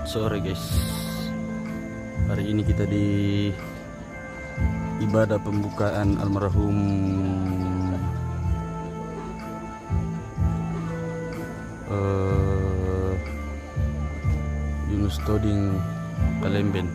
Selamat sore guys. Hari ini kita di ibadah pembukaan almarhum Yunus Toding Kalemben.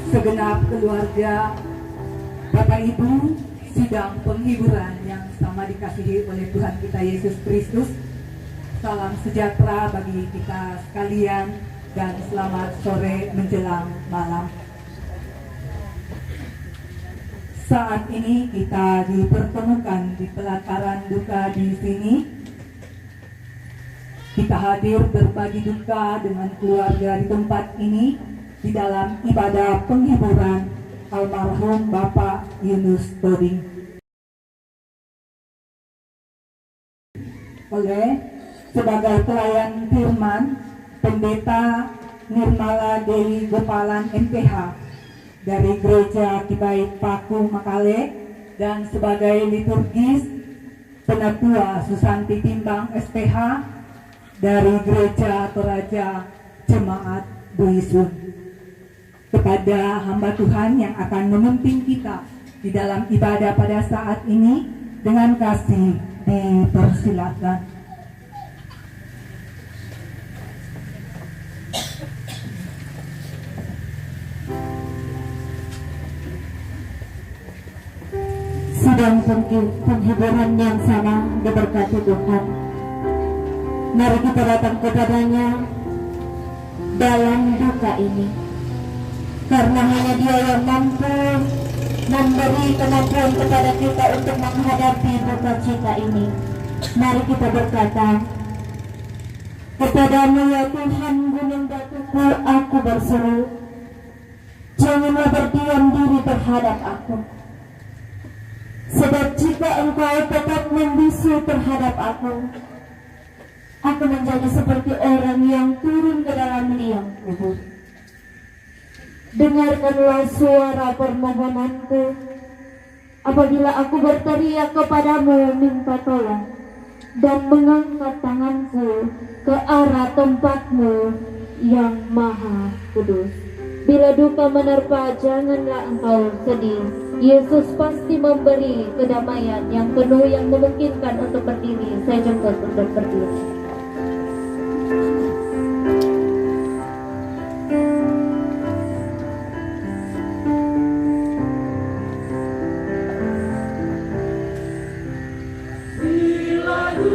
Segenap keluarga, Bapak Ibu, sidang penghiburan yang sama dikasihi oleh Tuhan kita Yesus Kristus. Salam sejahtera bagi kita sekalian dan selamat sore menjelang malam. Saat ini kita dipertemukan di pelataran duka di sini. Kita hadir berbagi duka dengan keluarga di tempat ini di dalam ibadah penghiburan almarhum Bapak Yunus Toding. Oleh sebagai pelayan firman Pendeta Nirmala Dewi Gopalan MPH dari Gereja Kibaik Paku Makale dan sebagai liturgis Penatua Susanti Timbang SPH dari Gereja Toraja Jemaat Buisun. Kepada hamba Tuhan yang akan memimpin kita di dalam ibadah pada saat ini, dengan kasih dipersilakan. Sidang penghiburan yang sama diberkati Tuhan. Mari kita datang kepadanya dalam duka ini, karena hanya Dia yang mampu memberi kemampuan kepada kita untuk menghadapi duka cita ini. Mari kita berkata, kepadamu ya Tuhan gunung batuku aku berseru, janganlah berdiam diri terhadap aku. Sebab jika engkau tetap membisu terhadap aku menjadi seperti orang yang turun ke dalam liang kubur. Dengarkanlah suara permohonanku apabila aku berteriak kepadamu minta tolong dan mengangkat tanganku ke arah tempatmu yang maha kudus. Bila duka menerpa, janganlah engkau sedih. Yesus pasti memberi kedamaian yang penuh yang memungkinkan untuk berdiri. Saya jemput untuk berdiri. Selalu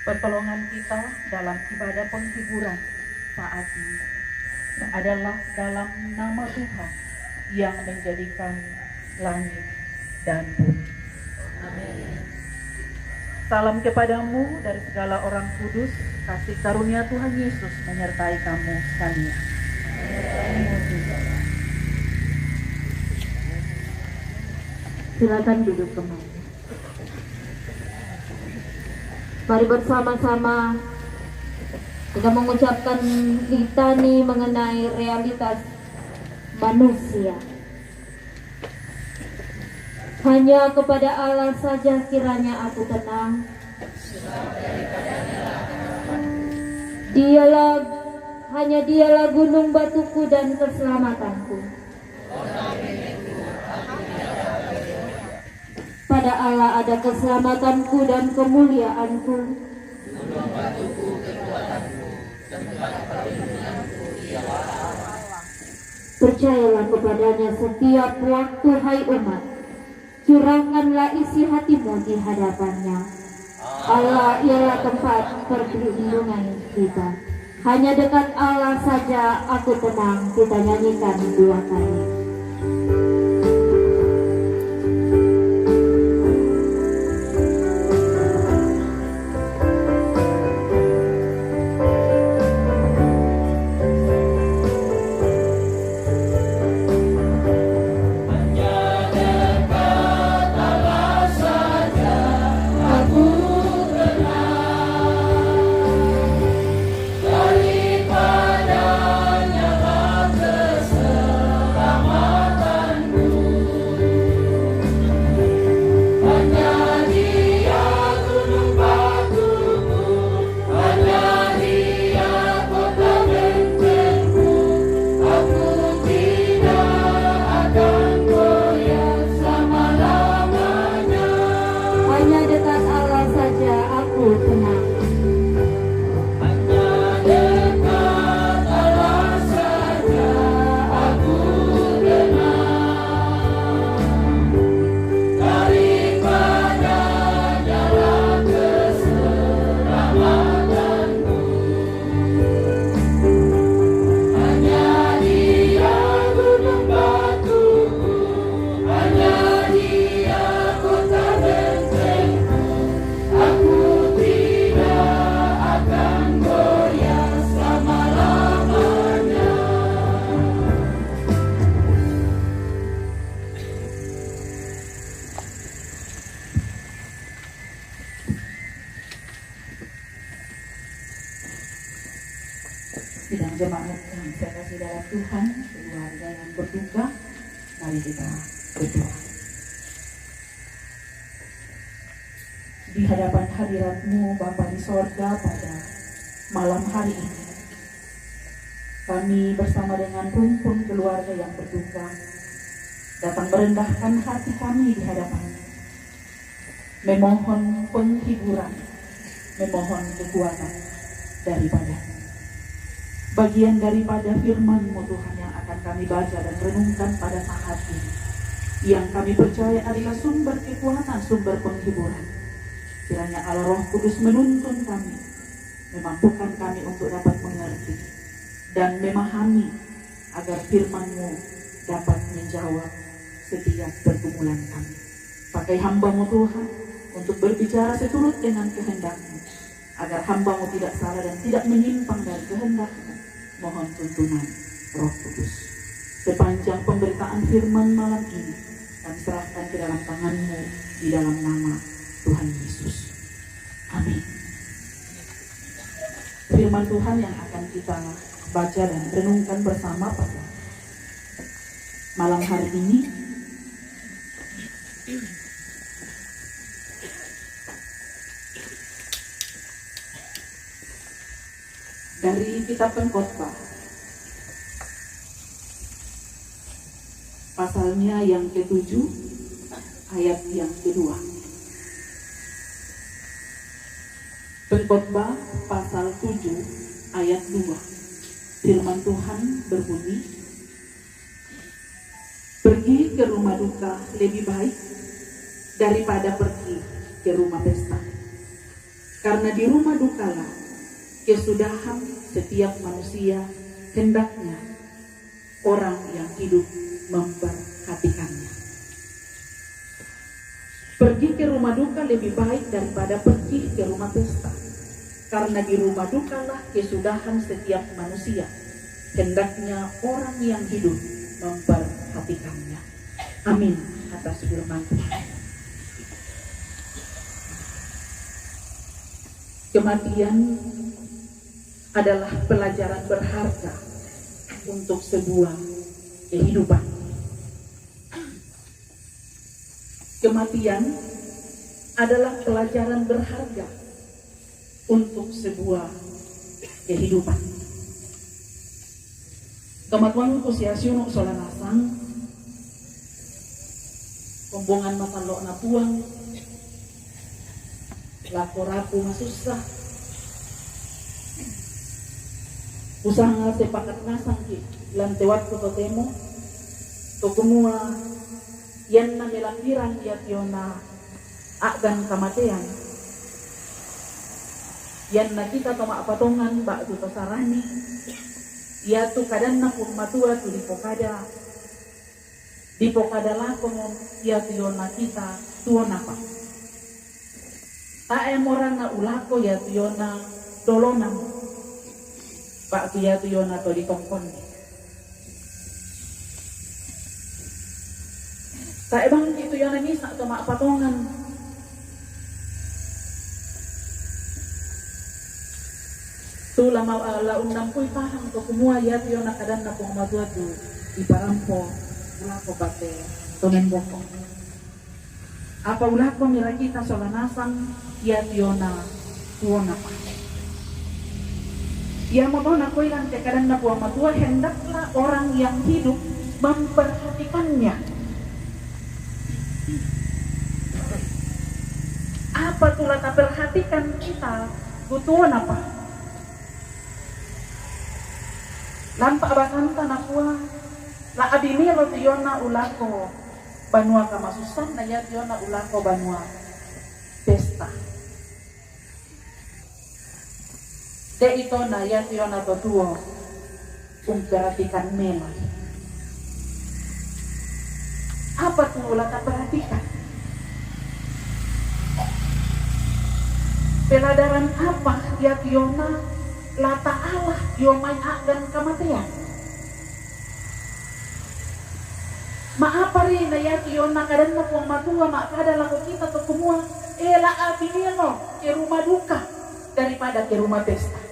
Pertolongan kita dalam ibadah penghiburan saat ini adalah dalam nama Tuhan yang menjadikan langit dan bumi. Salam kepadamu dari segala orang kudus, kasih karunia Tuhan Yesus menyertai kamu sekalian. Silakan duduk kembali. Mari bersama-sama kita mengucapkan litani mengenai realitas manusia. Hanya kepada Allah saja kiranya aku tenang. Hanya dialah gunung batuku dan keselamatanku. Pada Allah ada keselamatanku dan kemuliaanku. Percayalah kepadanya setiap waktu, hai umat. Curahkanlah isi hatimu di hadapannya. Allah ialah tempat perlindungan kita. Hanya dekat Allah saja aku tenang. Kita nyanyikan 2 kali. Sidang jemaat yang saya kasih dalam Tuhan, keluarga yang berduka, mari kita berdoa. Di hadapan hadirat-Mu Bapa di sorga pada malam hari ini, kami bersama dengan rumpun keluarga yang berduka datang merendahkan hati kami di hadapan-Mu, memohon penghiburan, memohon kekuatan daripada bagian daripada firman-Mu Tuhan yang akan kami baca dan renungkan pada saat ini, yang kami percaya adalah sumber kekuatan, sumber penghiburan. Kiranya Allah Roh Kudus menuntun kami, memampukan kami untuk dapat mengerti dan memahami agar firman-Mu dapat menjawab setiap pergumulan kami. Pakai hamba-Mu Tuhan untuk berbicara seturut dengan kehendak-Mu, agar hamba-Mu tidak salah dan tidak menyimpang dari kehendak-Mu. Mohon tuntunan Roh Kudus. Sepanjang pemberitaan firman malam ini, kami serahkan ke dalam tangan-Mu di dalam nama Tuhan Yesus. Amin. Firman Tuhan yang akan kita baca dan renungkan bersama pada malam hari ini dari kitab Pengkhotbah, pasalnya yang ke-7 ayat yang kedua. Pengkhotbah pasal 7 ayat 2. Firman Tuhan berbunyi, pergi ke rumah duka lebih baik daripada pergi ke rumah pesta. Karena di rumah dukalah kesudahan setiap manusia, hendaknya orang yang hidup memperhatikannya. Pergi ke rumah duka lebih baik daripada pergi ke rumah pesta. Karena di rumah dukalah kesudahan setiap manusia, hendaknya orang yang hidup memperhatikannya. Amin atas firman Tuhan. Kematian adalah pelajaran berharga untuk sebuah kehidupan. Kematian adalah pelajaran berharga untuk sebuah kehidupan. Kematuan kusiasyunuk solanasang, kombongan matalok na puang, lakorapu masusah, usanga sepakat nasang ki lantewat ko totemo to kumua yan na milambiran yat yona agan kamatean yan na kita toma patongan ba tu sarani ya tu kadan na matua tu di pokada lakomon ya tu yona kita tuona pa tae morang na ulako ya tu yona dolonan Pak Kia tu yona to di tongkon. Tak bang itu yona ni sak to mak patongan. Tu lama la undang pui paham to kumua ya tu yona kadan na pong madua tu di parampo ulako bate tonen boko. Apa ulako mira kita solanasang ya tu yona tuona pa. Yang mau nak ilang tekadan na buang matua, hendaklah orang yang hidup memperhatikannya. Apa tuh tak perhatikan kita butuhan apa? Lampak bakanta na buah, la abimiro tiyona ulako banua kamasusan na ya tiyona ulako banua pesta. De ito na ya tiyo na totuo kung perhatikan memang. Apa tuh ulah tak perhatikan? Peladaran apa ya tiyo na lata Allah yo may agan kematian? Maapa rin na ya tiyo na kadan na puang matua makada lako kita to kumua la abinino ke rumah duka daripada ke rumah pesta.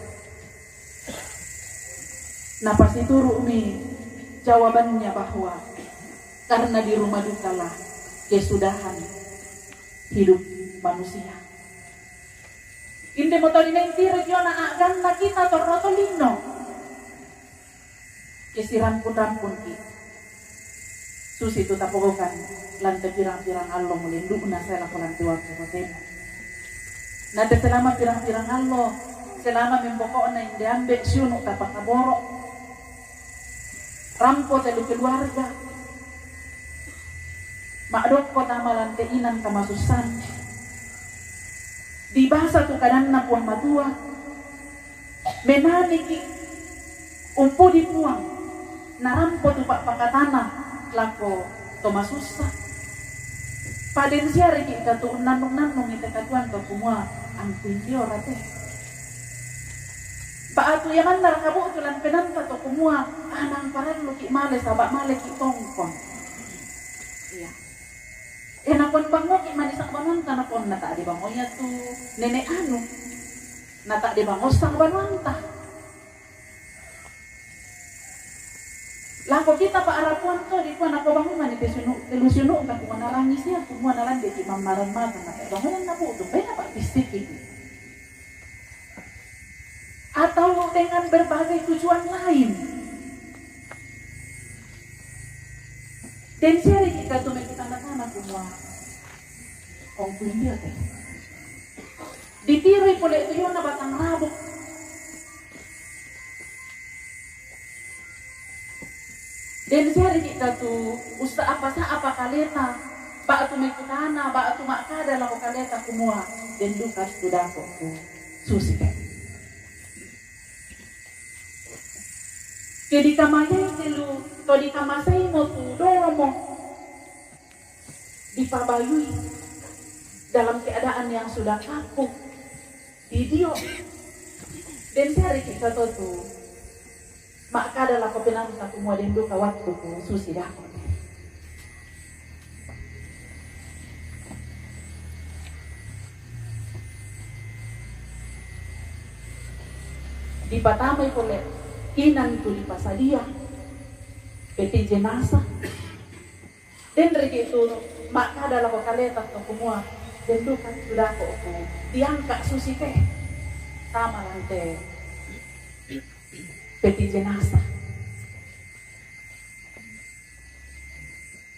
Nah pasti turu nih jawabannya bahwa karena di rumah dukalah kesudahan hidup manusia. Inde motor ini tiro jona agan na kita torroto lino. Kesirampun-rampun ki. Susi itu tapogokan lantai pirang-pirang allo melinduk na saya laku lantai waktu hotel. Nanti selama pirang-pirang allo selama membokok na inde ambek siunuk tapakaborok. Rampo telu keluarga makdok kota malante inan kamasusan di bahasa tu kadan na puang matua menani ki umpu di puang na rampo tu pak pakatana lako tomasusa paden siari ki katu nanung-nanung ite katuan to kumua angkuin dio rate Paatu yaman narakabu tulan penanta to kumua anang paran lu ki male sabak male ki tongkon. Iya. Napon bango ki manisak bangon tanapon nata di bangonya tu nenek anu. Nata di bangos sang banwanta. Lako kita pa arapuan to di kuan ako bangun mani telusunu ka kumana narangis ya kumua nalan di mamaran makan nata bangonan na po to bena pa pistik atau dengan berbagai tujuan lain. Dan seri kita tuh kita tanda semua ongkuin dia teh. Ditiri boleh itu na batang rabuk. Dan seri kita tuh usta apa kaleta, ba tu mekutana, ba tu makada lah kaleta semua. dan dukas tudako ku susite. Jadi kamayay telu to di kamasay mo tudoro mo dipabayui dalam keadaan yang sudah kaku video dan sehari kita tu maka adalah kepenang satu mua dan duka waktu ku susi dako. Dipatamay ko le inan tu di pasadia peti jenazah dan reki itu maka adalah ko kaleta to kumua dan duka sudah ko diangkat susi teh sama lante peti jenazah.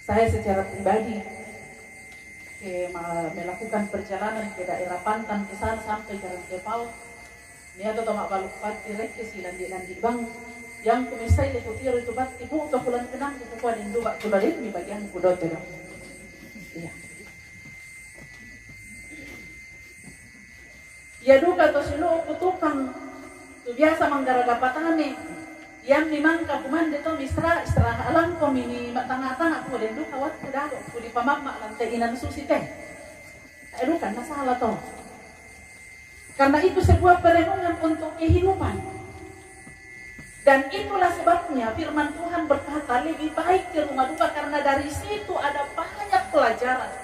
Saya secara pribadi melakukan perjalanan ke daerah Pantan ke sana sampai Jalan Kepau. Ini atau tomak baluk pati reke silan di bang yang kumisai le kutiro itu bat ibu to kulan kenang ku kuan indu bak kulalin di bagian kudot dong. Iya. Ya duka to silo kutukang tu biasa manggaraga patane yang memang kapuman de to misra istra alam ko mini tanga-tanga ko den duka wat kudado ku di pamama lantai inan susi teh. Aduh kan masalah to. Karena itu sebuah perenungan untuk kehidupan. Dan itulah sebabnya firman Tuhan berkata lebih baik ke rumah duka karena dari situ ada banyak pelajaran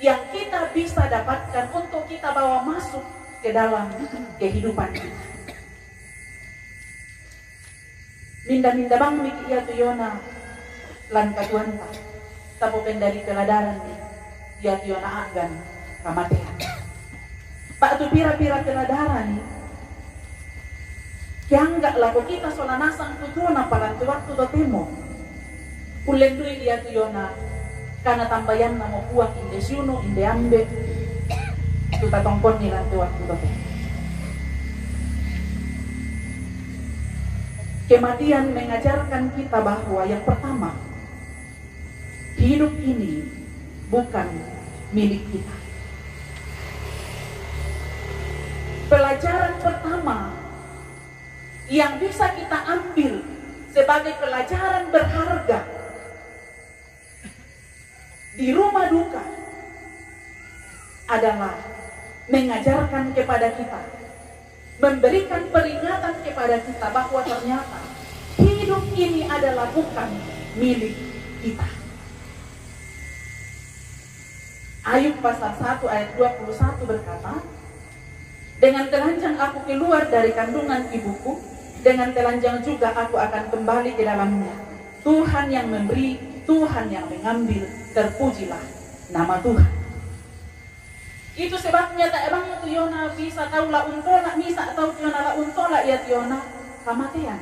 yang kita bisa dapatkan untuk kita bawa masuk ke dalam kehidupan kita. Minda-minda bang miki iya tuyona lan katuanta tapo pendari peladaran iya tuyona agan kamatean. Pak tu pira-pira peladaran yang enggak laku kita sola nasang tutuna palantu waktu to temo ulen dui dia tuyona karena tambayan namo kuah inde siuno inde ambe tu tatongkon ni lantu waktu to temo. Kematian mengajarkan kita bahwa yang pertama hidup ini bukan milik kita. Pelajaran pertama yang bisa kita ambil sebagai pelajaran berharga di rumah duka adalah mengajarkan kepada kita, memberikan peringatan kepada kita bahwa ternyata hidup ini adalah bukan milik kita. Ayub pasal 1 ayat 21 berkata, dengan telanjang aku keluar dari kandungan ibuku, dengan telanjang juga aku akan kembali ke dalamnya. Tuhan yang memberi, Tuhan yang mengambil, terpujilah nama Tuhan. Itu sebabnya tak emang tu Yona bisa tahu lah untola, bisa tahu Yona lah untola ya Yona kematian.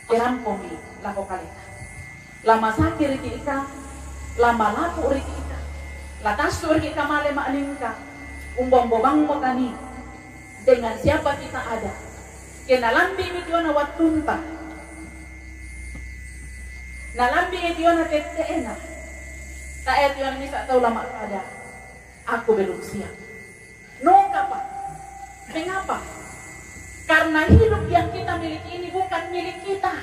Kerampomi lako kalita. Lama sakit riki ika, lama lapu riki ika, latasu riki kamale maalingka, umbong-bobang mo kani. Dengan siapa kita ada, kenalambi itu na watunta, nalambi itu na teteena, tak itu yang bisa tahu lama ada, aku belum siap. No apa? Mengapa? Karena hidup yang kita miliki ini bukan milik kita.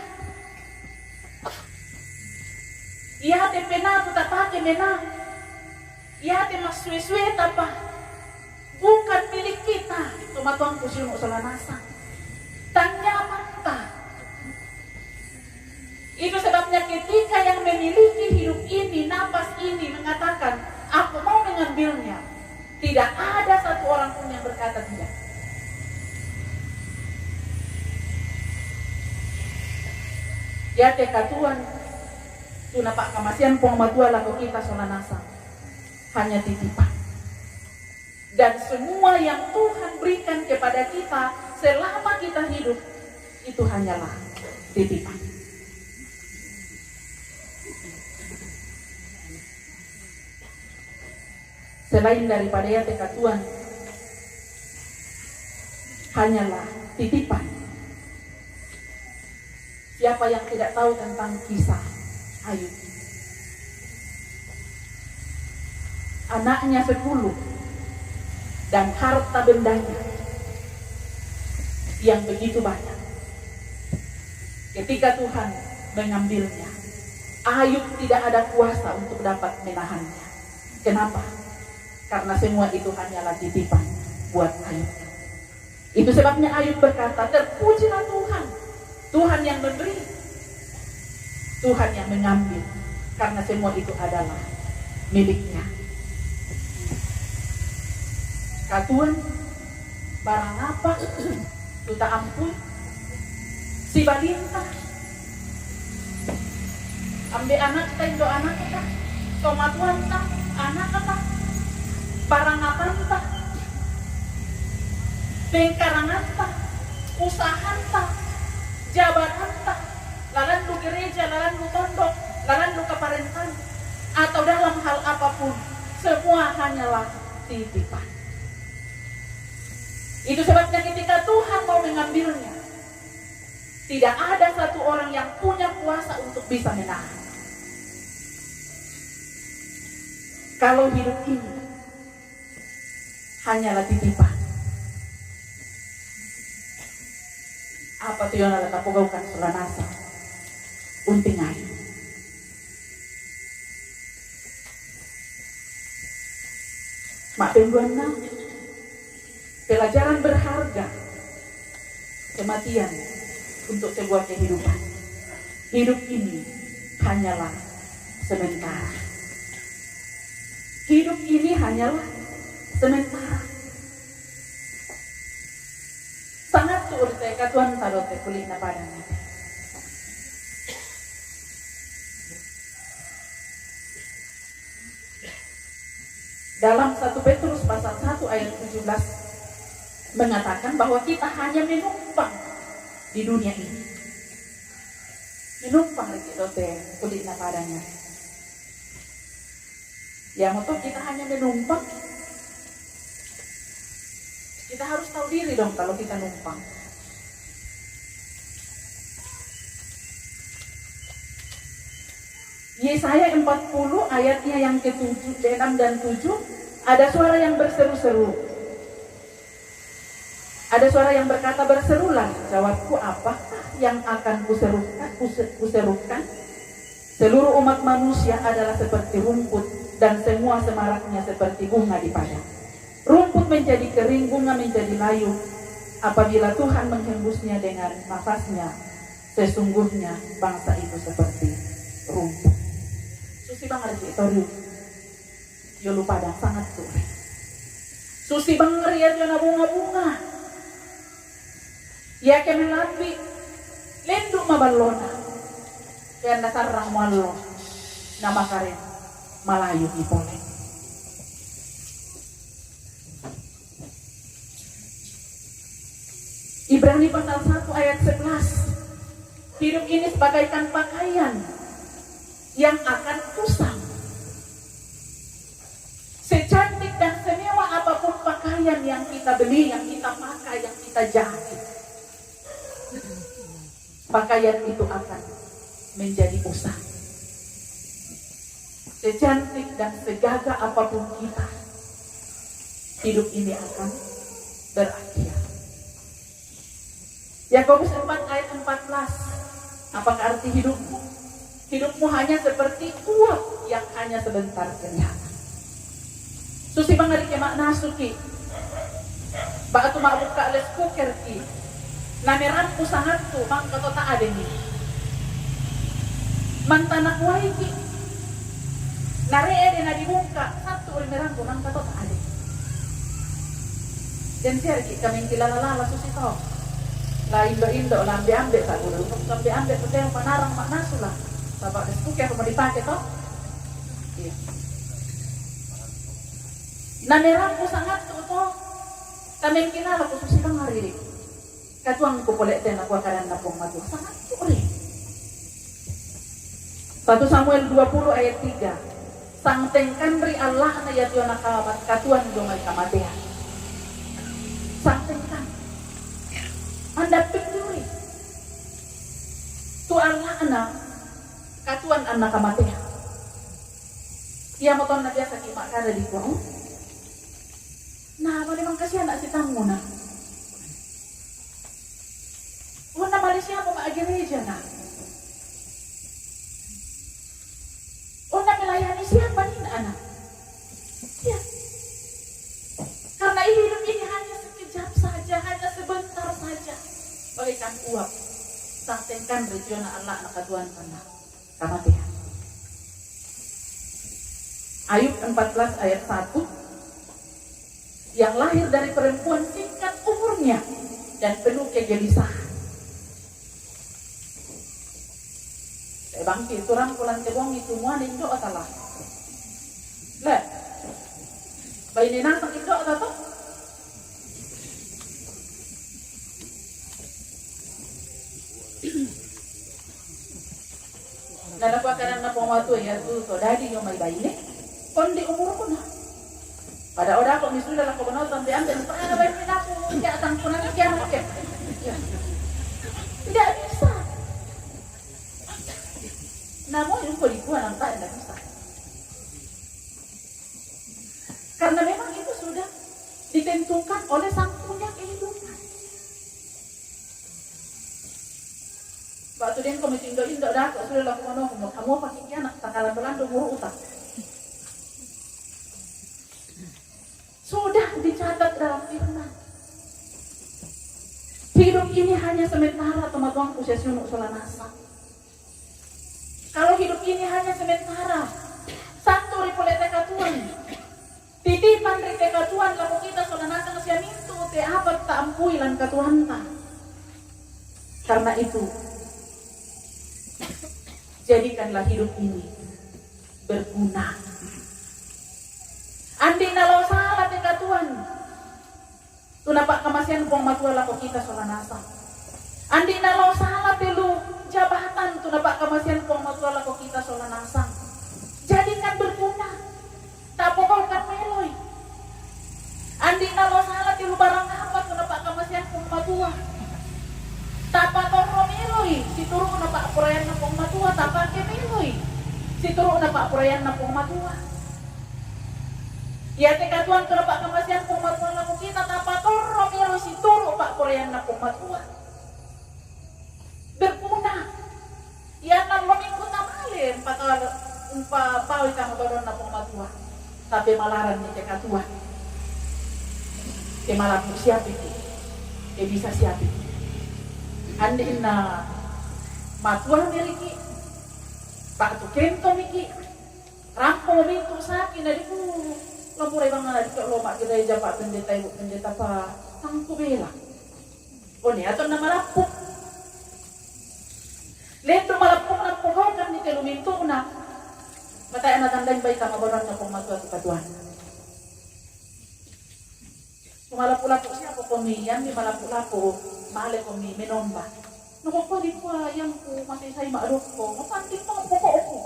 Ia te pena tu tak pakai menang, ia te mas suwe-suwe apa? Bukan milik kita. Tumatuang kusil mo sa lanasang. Tanya mata. Itu sebabnya ketika yang memiliki hidup ini, napas ini mengatakan, aku mau mengambilnya. Tidak ada satu orang pun yang berkata tidak. Ya tekatuan, tunapak kamasian pong matua laku kita sa lanasang. Hanya titipan. Dan semua yang Tuhan berikan kepada kita selama kita hidup itu hanyalah titipan. Selain daripada ya tekatuan, hanyalah titipan. Siapa yang tidak tahu tentang kisah Ayub? Anaknya 10 dan harta bendanya yang begitu banyak. Ketika Tuhan mengambilnya, Ayub tidak ada kuasa untuk dapat menahannya. Kenapa? Karena semua itu hanyalah titipan buat Ayub. Itu sebabnya Ayub berkata, terpujilah Tuhan, Tuhan yang memberi, Tuhan yang mengambil, karena semua itu adalah miliknya. Katuan barang apa tuta ampun si balita ambil anak kita indo anak kita tomatuan ta anak kita barang apa ta pengkarangan ta usahan ta jabatan ta lalan lu gereja lalan lu tondok lalan lu keparentan atau dalam hal apapun, semua hanyalah titipan. Itu sebabnya ketika Tuhan mau mengambilnya, tidak ada satu orang yang punya kuasa untuk bisa menahan. Kalau hidup ini hanyalah titipan, apa tuh yang ada tapogaukan selanasa unting air. Mak pembuana pelajaran berharga kematian untuk sebuah kehidupan. Hidup ini hanyalah sementara. Hidup ini hanyalah sementara. Sangat urte katuan tarote kulit na padang. Dalam 1 Petrus pasal 1 ayat 17 mengatakan bahwa kita hanya menumpang di dunia ini. Menumpang lagi dote kulit na padanya. Ya motor kita hanya menumpang. Kita harus tahu diri dong kalau kita numpang. Yesaya 40 ayatnya yang ke-7, 6 dan 7 ada suara yang berseru-seru. Ada suara yang berkata, berserulah. Jawabku, apakah yang akan kuserukan? Seluruh umat manusia adalah seperti rumput dan semua semaraknya seperti bunga di padang. Rumput menjadi kering, bunga menjadi layu. Apabila Tuhan menghembusnya dengan nafasnya, sesungguhnya bangsa itu seperti rumput. Susi bang toriu, yo lupa dah sangat sore. Susi bang ngeriat yo na bunga-bunga. Ya kami lambi, lenduk mabalona. Kaya dasar rang malo, nama karen Malayu ipole. Ibrani pasal 1 ayat 11. Hidup ini sebagaikan pakaian yang akan kusam. Secantik dan semewah apapun pakaian yang kita beli, yang kita pakai, yang kita jahit, pakaian itu akan menjadi usang. Secantik dan segagah apapun kita, hidup ini akan berakhir. Yakobus 4 ayat 14. Apakah arti hidupmu? Hidupmu hanya seperti uap yang hanya sebentar kelihatan. Susi bangari ke makna suki. Baka tumabuk ka les cooker ki. Nameran ku sangat tu mang kato ta ade ni. Mantanak wai ki. Naree de na dibuka satu ul merang ku mang kato ta ade. Dan siya ki kaming kilala susi to. La indo lambe-ambe sa ulo. Lambe-ambe ko yung panarang maknaso lah. Bapak des cooker mo dipakai to. Iya. Namerang ko sangat to. Kaming kilala ko susi bang hari. Katuang ko pole ten ako karan na pong matu. Sangat to rin. 1 Samuel 20 ayat 3. Sangtengkan ri Allah na yatyo nakabat katuan dumay kamatian. Sangtengkan. Anda pikiri. Tu Allah anak katuan anak kamatian. Ia moton na biasa kimak kada di kuang. Nah, pada mo na. Una Malaysia mo maagireja na. Una melayani siapa nih anak? Ya. Karena hidup ini hanya sekejap saja, hanya sebentar saja. Bagaikan uap, sangtenkan regional Allah nakatuan kana kamatian. Ayub 14 ayat 1, yang lahir dari perempuan singkat umurnya dan penuh kegelisahan. Saya bangkit, turang pulang kebong itu semua nindo atalah. Lek, bayi nenang tak nindo atau? Nada ko kanan na pumato ya tu so dadi yung may bayi kon di umur ko na pada oda ko misuda la ko banal tambe ande pa na bayi na ko ya tang ko na kya na ke tidak bisa namun yung ko likuan ang tak bisa karena memang itu sudah ditentukan oleh sang punya kehidupan. Waktu dia komisi indo dah, sudah lakukan kamu pakai anak takalan belanda buru utang. Sudah dicatat dalam firman. Hidup ini hanya sementara teman-teman usia sunuk solanasa. Kalau hidup ini hanya sementara, satu ripolete katuan, titipan rite katuan lalu kita solanasa usia mintu te apa tak ampui lan katuan ta. Karena itu jadikanlah hidup ini berguna. Andi nalau salah teka Tuhan. Tu nampak kemasian pong matua lako kita solanasa. Andi nalau salah telu jabatan. Tu nampak kemasian pong matua lako kita solanasa. Jadikan berguna. Tak pokokkan meloy. Andi nalau salah telu barang apa. Tu nampak kemasian pong matua. Tapa toro meloy, si turu na pak purayan na pong matua, tapa ke meloy, si turu na pak purayan na pong matua. Ya teka Tuhan kena pak kemasian pong matua na pong kita, tapa toro meloy, si turu pak purayan na pong matua. Berguna. Ya nan lomingku tamalin, umpa pawi kang baron na pong matua. Tapi malaran ni teka Tuhan. Malam siap itu, bisa siap itu. Andi na matuah miliki pak tu kento miki rampo mintu sakin dari ku lamurai bang ada ke loma gereja pak pendeta ibu pendeta pak tangku bela oni atau nama lapuk leto malapuk na pohokan ni telu mintu na matay na tandang baik sama bonon na pematuah tu katuan malapu-lapu siapa pemilihan di malapu-lapu male komi menomba. Nuko ko di ko yang ko masih saya maaruf ko. Mapantin mo poko ko.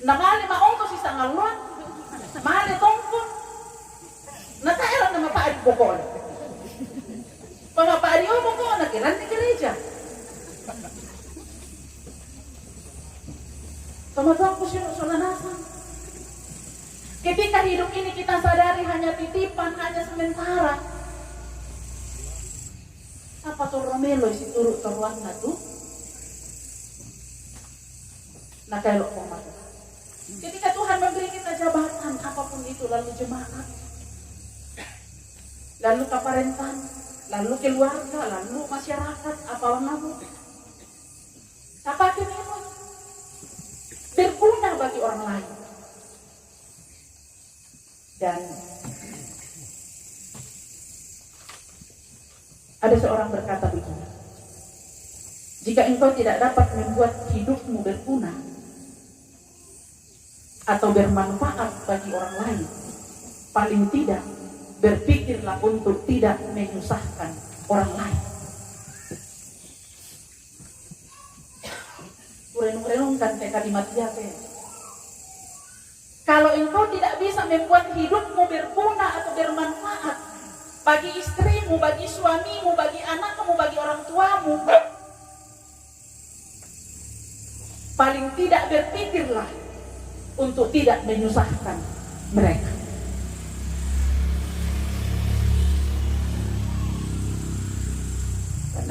Namali maongko si sangaluan. Male tongko. Nataero na mapaad poko. Pamapaadi o poko na kiran di gereja. Teman-teman ko sino solanasan. Ketika hidup ini kita sadari hanya titipan, hanya sementara. Apa tu Romelo si turut teruan na tu? Nakailok po mata. Ketika Tuhan memberi kita jabatan apapun itu, lalu jemaat, lalu keparentan, lalu keluarga, lalu masyarakat, apalang nabu. Apa memang berguna bagi orang lain. Dan ada seorang berkata begini, jika engkau tidak dapat membuat hidupmu berguna atau bermanfaat bagi orang lain, paling tidak berpikirlah untuk tidak menyusahkan orang lain. Renung-renungkan kalimat dia. Kalau engkau tidak bisa membuat hidupmu berguna atau bermanfaat bagi istrimu, bagi suamimu, bagi anakmu, bagi orang tuamu, paling tidak berpikirlah untuk tidak menyusahkan mereka.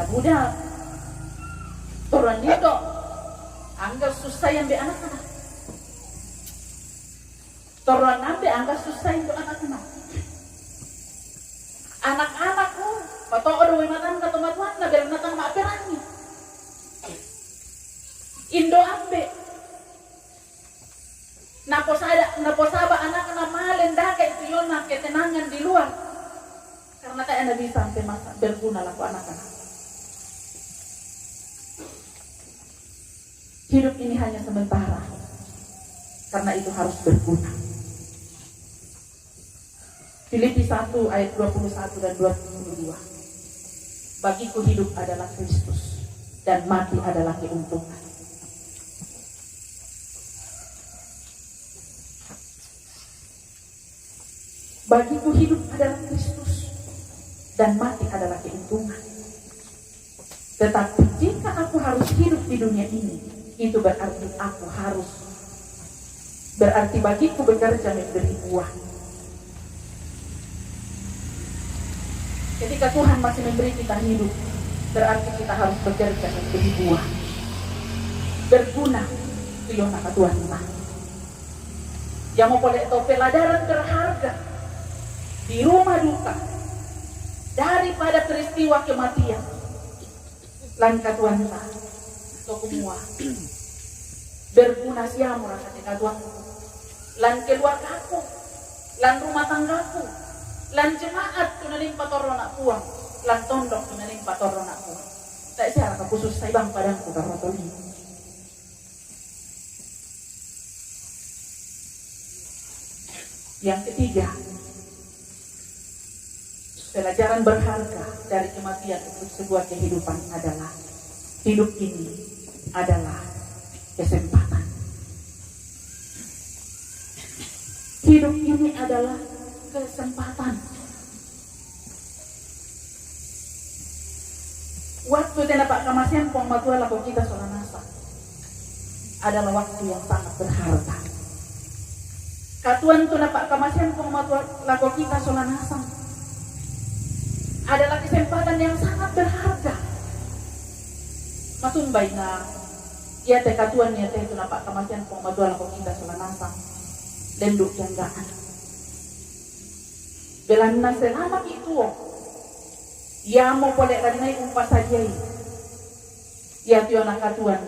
Nah budak, turun itu, anggap susah yang be anak-anak. Turun nambe anggap susah yang be anak-anak. Anak-anakku, patong orang matan kata matuan, na bilang natang maaperangi. Indo ambe. Naposaba anak-anak malen dake itu yon na ketenangan di luar. Karena kayak anda bisa sampai masa berguna lah anak-anak. Hidup ini hanya sementara. Karena itu harus berguna. Filipi 1 ayat 21 dan 22. Bagiku hidup adalah Kristus dan mati adalah keuntungan. Bagiku hidup adalah Kristus dan mati adalah keuntungan. Tetapi jika aku harus hidup di dunia ini, itu berarti bagiku bekerja memberi buah. Ketika Tuhan masih memberi kita hidup, berarti kita harus bekerja memberi buah. Berguna, itu yang nak Tuhan lah. Yang mau boleh tahu peladaran berharga di rumah duka daripada peristiwa kematian. Langkah Tuhan lah, semua berguna siamu rasa ketika Tuhan. Lan keluarga aku, lan rumah tanggaku, lan jemaat tunaling patoro nak puang, lan tondok tunaling patoro nak puang. Tak siapa khusus saya bang padangku karena toli. Yang ketiga, pelajaran berharga dari kematian untuk sebuah kehidupan adalah hidup ini adalah kesempatan. Hidup ini adalah kesempatan. Waktu tidak pak kamasian pong matua laku kita solanasa adalah waktu yang sangat berharga. Katuan tu dapat kamasian pong matua laku kita solanasa adalah kesempatan yang sangat berharga. Matumbay na ia te katuan ia te itu dapat kamasian pong matua laku kita solanasa lenduk yang gaan. Belan na selama itu ia mau boleh ranai umpas saja ia tu anak katuan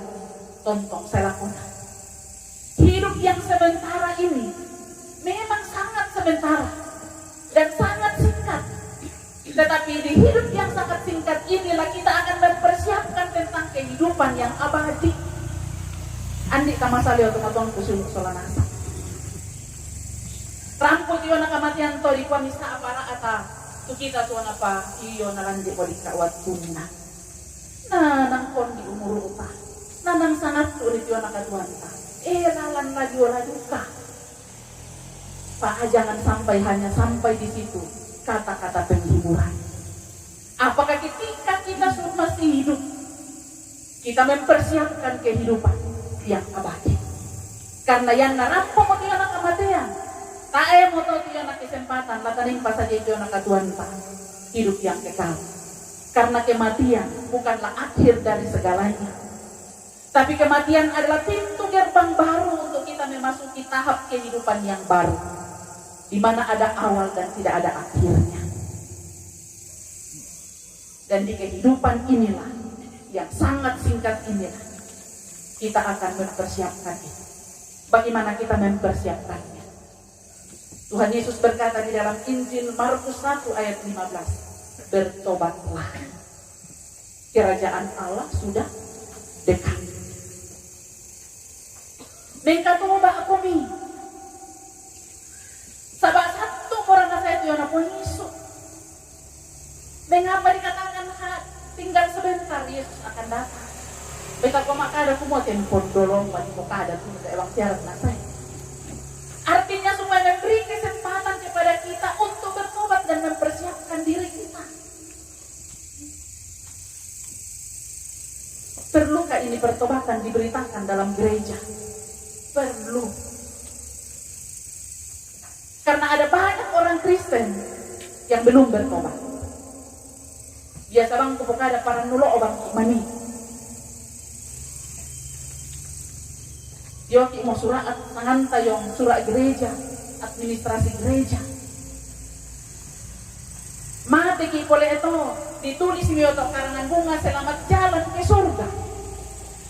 tontong selakuna. Hidup yang sementara ini memang sangat sementara dan sangat singkat. Tetapi di hidup yang sangat singkat inilah kita akan mempersiapkan tentang kehidupan yang abadi. Andi kamasali otomaton kusuluk solanasa. Ramput iyo na kamatian to di pamisa apara ata tu kita tuan apa iyo nalandi ko di kawat tunna. Nang kon di umur uta. Nang sangat turit iyo nakatuan ta. Lalan lagi wala duka. Pak jangan sampai hanya sampai di situ kata-kata penghiburan. Apakah ketika kita sudah masih hidup kita mempersiapkan kehidupan yang abadi? Karena yang narampok itu yang kematian. Tae moto itu yang kesempatan. Lataning pasaja itu yang katuan ta. Hidup yang kekal. Karena kematian bukanlah akhir dari segalanya. Tapi kematian adalah pintu gerbang baru untuk kita memasuki tahap kehidupan yang baru. Di mana ada awal dan tidak ada akhirnya. Dan di kehidupan inilah yang sangat singkat inilah kita akan mempersiapkan itu. Bagaimana kita mempersiapkannya? Tuhan Yesus berkata di dalam Injil Markus 1 ayat 15, bertobatlah. Kerajaan Allah sudah dekat. Mengkatoba aku mi. Sabak satu orang saya itu yang pun Yesus. Mengapa dikatakan tinggal sebentar Yesus akan datang. Beta ko makada ko mo tempon dolong pati ko kada tu sa ebang syarat na saya. Artinya supaya memberi kesempatan kepada kita untuk bertobat dan mempersiapkan diri kita. Perlukah ini pertobatan diberitakan dalam gereja? Perlu. Karena ada banyak orang Kristen yang belum bertobat. Biasa bang kupukada para nulo o bang mani. Yoki mo surat at nanganta yung surat gereja, administrasi gereja. Mati ki pole ito, ditulis niyo ito karangan bunga selamat jalan ke surga.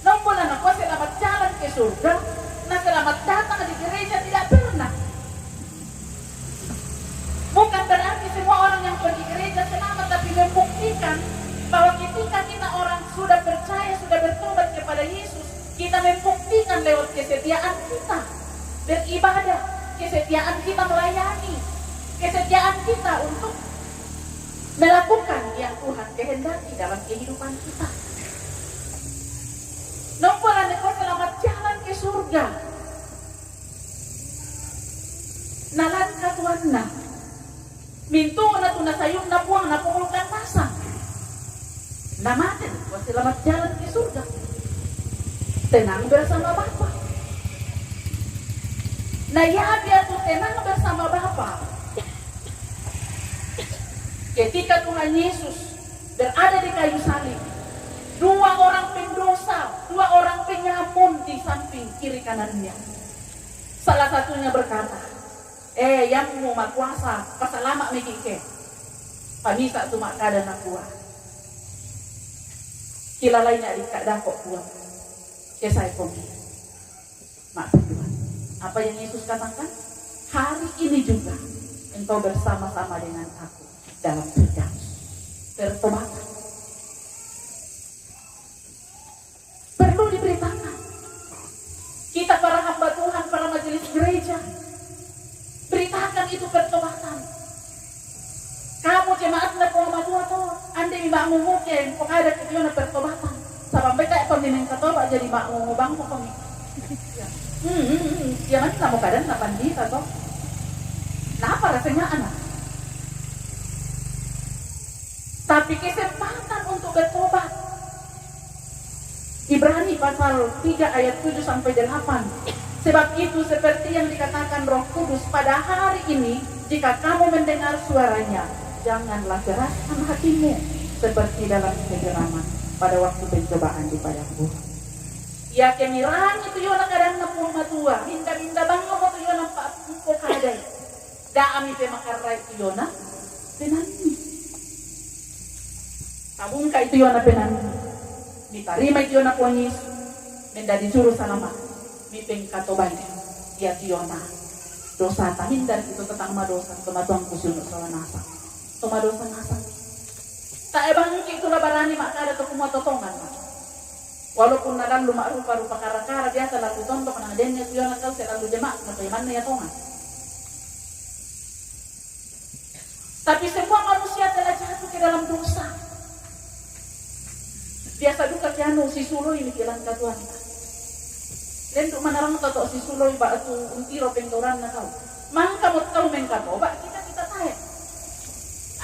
Nampun anak ko selamat jalan ke surga, na selamat datang di gereja tidak pernah. Bukan berarti semua orang yang pergi gereja selamat, tapi membuktikan bahwa ketika kita orang sudah percaya, sudah bertobat kepada Yesus, kita membuktikan lewat kesetiaan kita beribadah, kesetiaan kita melayani, kesetiaan kita untuk melakukan yang Tuhan kehendaki dalam kehidupan kita. Nomor aneko selamat jalan ke surga. Nalan katuanna. Mintu na tunasayong na buang na pungulkan pasang. Namatin, selamat jalan ke surga. Tenang bersama Bapa. Nayabi atau tenang bersama Bapa. Ketika Tuhan Yesus berada di kayu salib, dua orang pendosa, dua orang penyamun di samping kiri kanannya. Salah satunya berkata, yang mau kuasa, pasalamak mikike. Pamisa tumak kada nakua. Kilalainya di kadakok kuat. Kesai komi. Mak Tuhan. Apa yang Yesus katakan? Hari ini juga engkau bersama-sama dengan aku dalam pertobatan. Perlu diberitakan. Kita para hamba Tuhan, para majelis gereja, beritakan itu pertobatan. Kamu jemaat na pumadu atau anda imam mungkin kung ada ketiyo na pertobatan. Sampai kayak pemimpin katoba jadi bang mo kami. Jangan kamu kadang na pandita to. Napa rasanya anak? Tapi kesempatan untuk bertobat. Ibrani pasal 3 ayat 7 sampai 8. Sebab itu seperti yang dikatakan Roh Kudus pada hari ini, jika kamu mendengar suaranya, janganlah keraskan hatimu seperti dalam kegeraman pada waktu pencobaan di padang gurun. Ya kemirang itu yun ang kadang na pumatua, hinda-hinda bang mo to yun ang paapukaday. Daami pe makaray itu yun na penani. Tabung ka itu yun na penani. Mitarima itu yun na puanyis, menda disuruh sa nama. Mipeng katobay, ya itu yun na dosa tamin dari itu tetang madosa, tumatuang kusunod sa wanasa. Tumadosa nasa. Tak ebang itu labarani makada to kumatotongan. Walaupun nadang luma rupa kara-kara biasa lalu tontok nang adenya tuyo nakal selalu jemaat na kay man ya tongan. Tapi semua manusia telah jatuh ke dalam dosa. Biasa duka kiano si suloy mikilan katuan. Lenduk manarang tato si suloy ba atu untiro pengtoran na kau. Mangka mo tau mengkato ba kita tayo.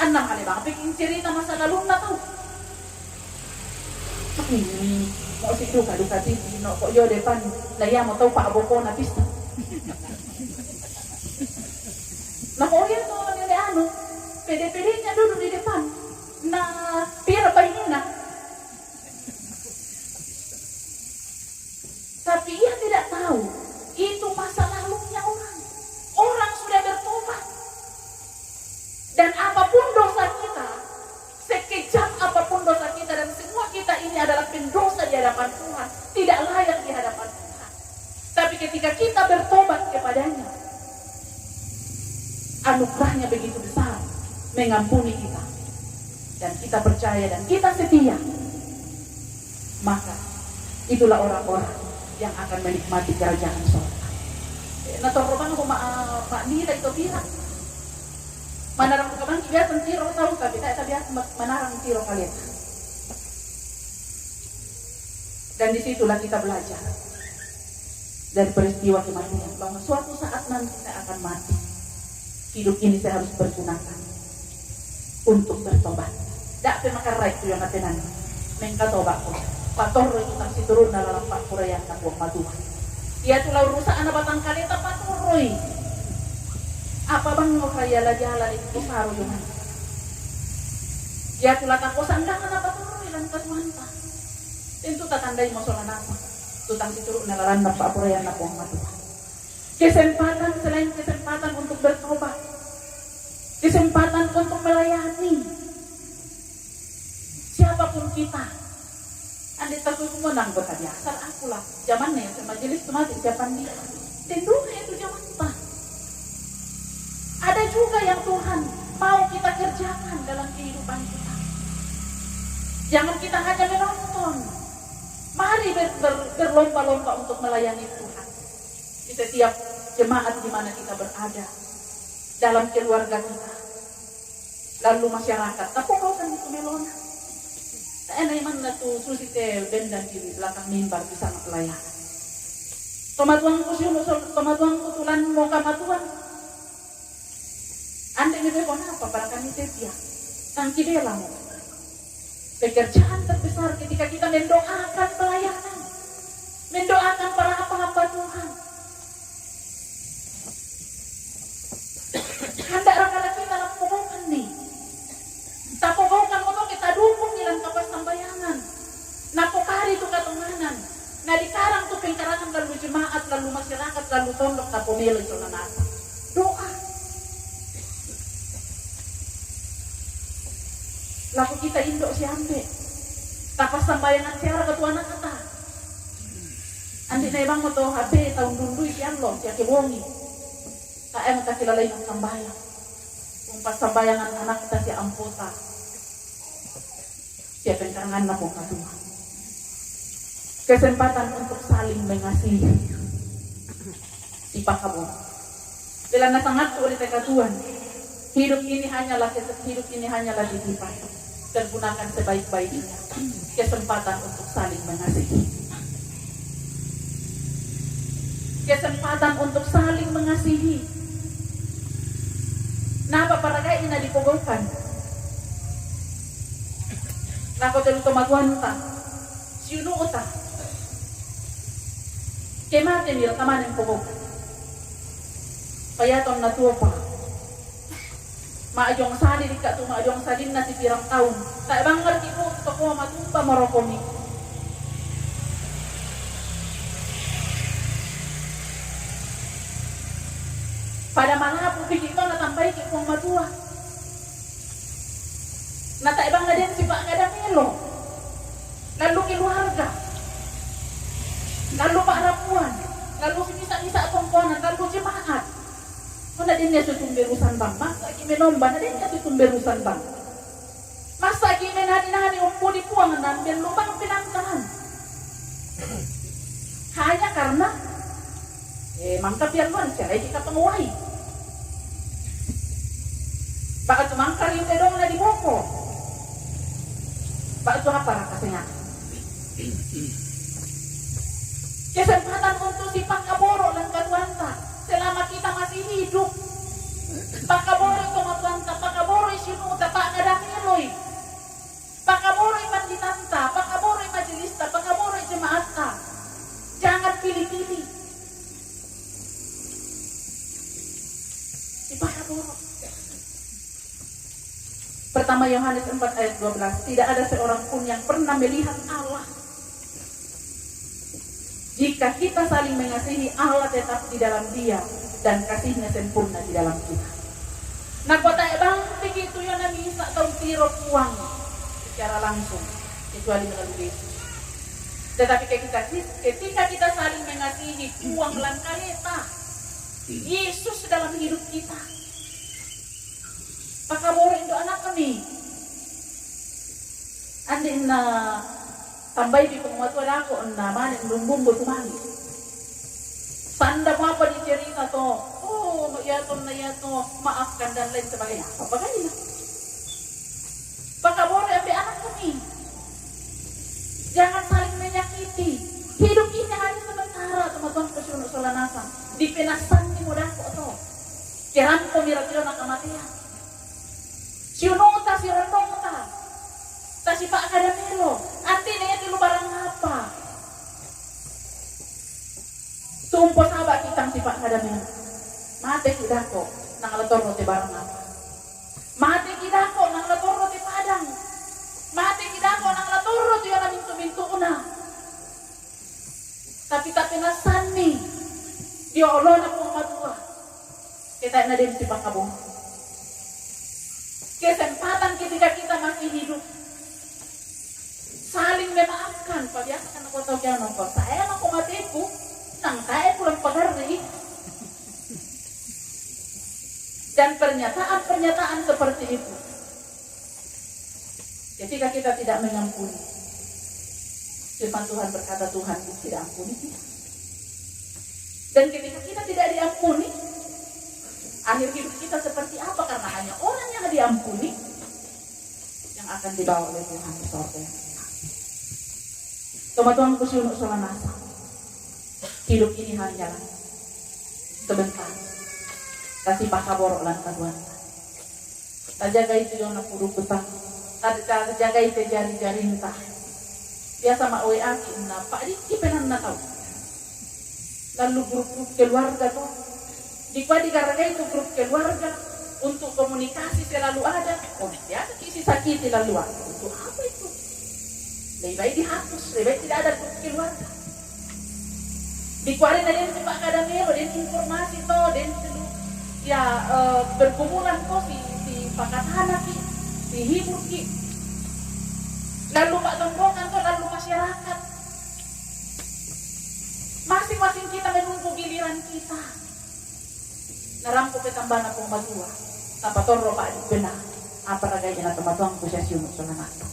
Anang kali bang bikin cerita masa lalu na tau. Mau si duka titi no kok yo depan laya mo tau pa aboko na pista. Nah kok ya to nile anu pede-pedenya duduk di depan na pira pa na. Tapi ia tidak tahu itu masa lalunya orang. Orang sudah bertobat. Dan apapun dosa kita, sekejam apapun dosa kita, dan semua kita ini adalah pendosa di hadapan Tuhan, tidak layak di hadapan Tuhan. Tapi ketika kita bertobat kepadanya, anugerahnya begitu besar, mengampuni kita. Dan kita percaya dan kita setia. Maka itulah orang-orang yang akan menikmati kerajaan surga. Natorobang ko nila ito pira. Manarang ka bang biasa tiro tahu tapi tak biasa manarang tiro kalian. Dan disitulah kita belajar dari peristiwa kematian bahwa suatu saat nanti saya akan mati. Hidup ini saya harus pergunakan untuk bertobat. Dak pemakarai itu yang natenan. Mengkatoba ko. Pator itu tak siturun na lalang pakurayan na buwang maduha. Ia tulau rusa ana batang kalita paturoy. Apa bang mo kaya lajala itu paro yun? Ya tulah tako sandangan apa tuh ilan katuanta. Tentu tatandai mo solanasa. Tutang dituru nalaran na paapurayan na po ang matuwa. Kesempatan selain kesempatan untuk bertobat. Kesempatan untuk melayani. Siapapun kita. Andai tak menang berkata asal akulah. Zamannya ya majelis mati siapan dia. Tentunya itu zaman kita. Ada juga yang Tuhan mau kita kerjakan dalam kehidupan kita. Jangan kita hanya menonton. Mari berlomba-lomba untuk melayani Tuhan. Di setiap jemaat di mana kita berada. Dalam keluarga kita. Lalu masyarakat. Tapi kau kan itu melona. Saya naman na to susite bendan di belakang mimbar bisa melayani. Tomatuang ko siya, tomatuang ko tulan mo kamatuan. Anda ini berbon apa para kami setia. Tangki bela mo. Pekerjaan terbesar ketika kita mendoakan pelayanan. Mendoakan para hamba-hamba Tuhan. Hendak rakalah kita lakukan nih. Tak pokokkan untuk kita dukung nilang kapas sambayangan. Napokari itu katunganan. Nah di karang tuh pengkarangan lalu jemaat, lalu masyarakat, lalu tondok, tapomelo itu nanasa. Doa. Laku kita indok si ambe. Kapas sambayangan siara ketua anak kata. Andi na ibang mo to habe tahun dulu siyan lo, siya kibongi. Kaem kakilala yung sambayang. Kung pasambayangan anak kita si ampota. Siya pengkarangan na pong katua. Kesempatan untuk saling mengasihi. Si pakabon. Bila nasangat ko ulit ay katuan. Hidup ini hanyalah titipan. Tergunakan sebaik-baiknya. Kesempatan untuk saling mengasihi. Kesempatan untuk saling mengasihi. Napa paragay na dipogokan? Nako telu tomatuanta. Siuno uta. Kemate nila taman yung pogokan. Payaton na tuwa pa. Maajong sali di katu maajong salin na si pirang taon. Tak ibang ngerti ko ito ko matumpa marokomi. Pada mana po ito natambay ki kong matua. Nata ibang na din si Pak Ngadamelo. Lalu keluarga. Lalu Pak Rapuan. Lalu si misa-misa atong kuanan. Lalu jemaat. Kung na din niya sutumberusan bang. Masa kimenomba na din niya sutumberusan bang. Masa kimenhadi-hadi umpo di puangan dan lubang pinangkahan. Hanya karena mangkap yan man siya ay kita panguwahi. Bakit tumangkar yung terong na di boko? Bakit ito para kasenya? Kesempatan untuk si Pakaboro dan Katuanta selama kita masih hidup. Pakaboro itu Katuanta, Pakaboro isinuta, Pak Ngadamiloy. Pakaboro Mandinanta, Pakaboro Majelista, Pakaboro Jemaata. Jangan pilih-pilih. Si Pakaboro. Pertama Yohanes 4 ayat 12. Tidak ada seorang pun yang pernah melihat Allah. Jika kita saling mengasihi, Allah tetap di dalam dia dan kasihnya sempurna di dalam kita. Nah, kota bang begitu ya nabi Isa tahu tirot uang secara langsung kecuali melalui Yesus. Tetapi ketika kita saling mengasihi, uang langkaleta Yesus dalam hidup kita. Pakaboro indo anak kami. Andin na tambay di pengwatu ako na manin lumbumbo tumali. Sanda mo apa di cerita to, yaton na yato, maafkan dan lain sebagainya. Apa kanina? Pakaboro ambil anak kami. Jangan saling menyakiti. Hidup ini hanya sementara, teman-teman kesuno solanasa. Dipenasan ni mudah ko to. Kiran ko mira-mira na kamatian. Siunota, si Renota, ta si Pak Ngadamelo, anti na yan barang apa? Sumpo sahabat kitang si Pak Ngadamelo, mate kidako, nang latorno ti barang apa? Mate kidako, nang latorno ti Padang, Ya Allah na po matua. Kita na din si Pakabong. Kesempatan ketika kita masih hidup, saling memaafkan. Pabiasakan ako tau kaya nongko. Saya ako matiku, nang saya pulang pagari. Dan pernyataan-pernyataan seperti itu, ketika kita tidak mengampuni, firman Tuhan berkata Tuhan tidak ampuni kita. Dan ketika kita tidak diampuni, akhir hidup kita seperti apa? Karena hanya orang yang diampuni yang akan dibawa oleh Tuhan ke surga. Teman-teman kusyunuk solanasa, hidup ini hanyalah sebentar. Kasih pakaborok lan kaduan. Tajaga itu yang nak puruk betang. Tajaga itu jari-jari entah. Biasa mak WA kita, Pak di kipenan na tahu. Lalu grup-grup keluarga tuh. Jika digaragain itu grup keluarga untuk komunikasi selalu ada. Oh, biasa kisi sakit lalu ada. Untuk apa itu? Lebih baik dihapus, lebih baik tidak ada grup keluarga. Dikuarin ada yang coba kadang melo, dan informasi tuh, dan ya bergumulan kok si pakatana ki, si hibur ki. Lalu pak tonggongan tuh, lalu masyarakat. Masing-masing kita menunggu giliran kita. Narampo petambana pong madua. Tanpa torro pak benar. Apa raganya na teman-teman kusyasyunuk sonanata.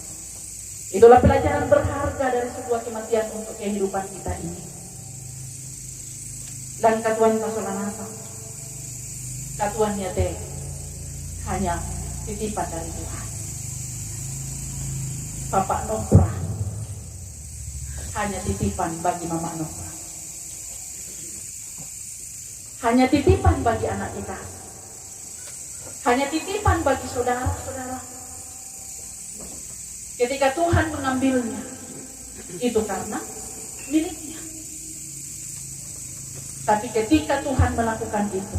Itulah pelajaran berharga dari sebuah kematian untuk kehidupan kita ini. Dan katuan sonanata. Katuannya teh hanya titipan dari Tuhan. Bapak Nopra hanya titipan bagi Mama Nopra. Hanya titipan bagi anak kita. Hanya titipan bagi saudara-saudara. Ketika Tuhan mengambilnya, itu karena miliknya. Tapi ketika Tuhan melakukan itu,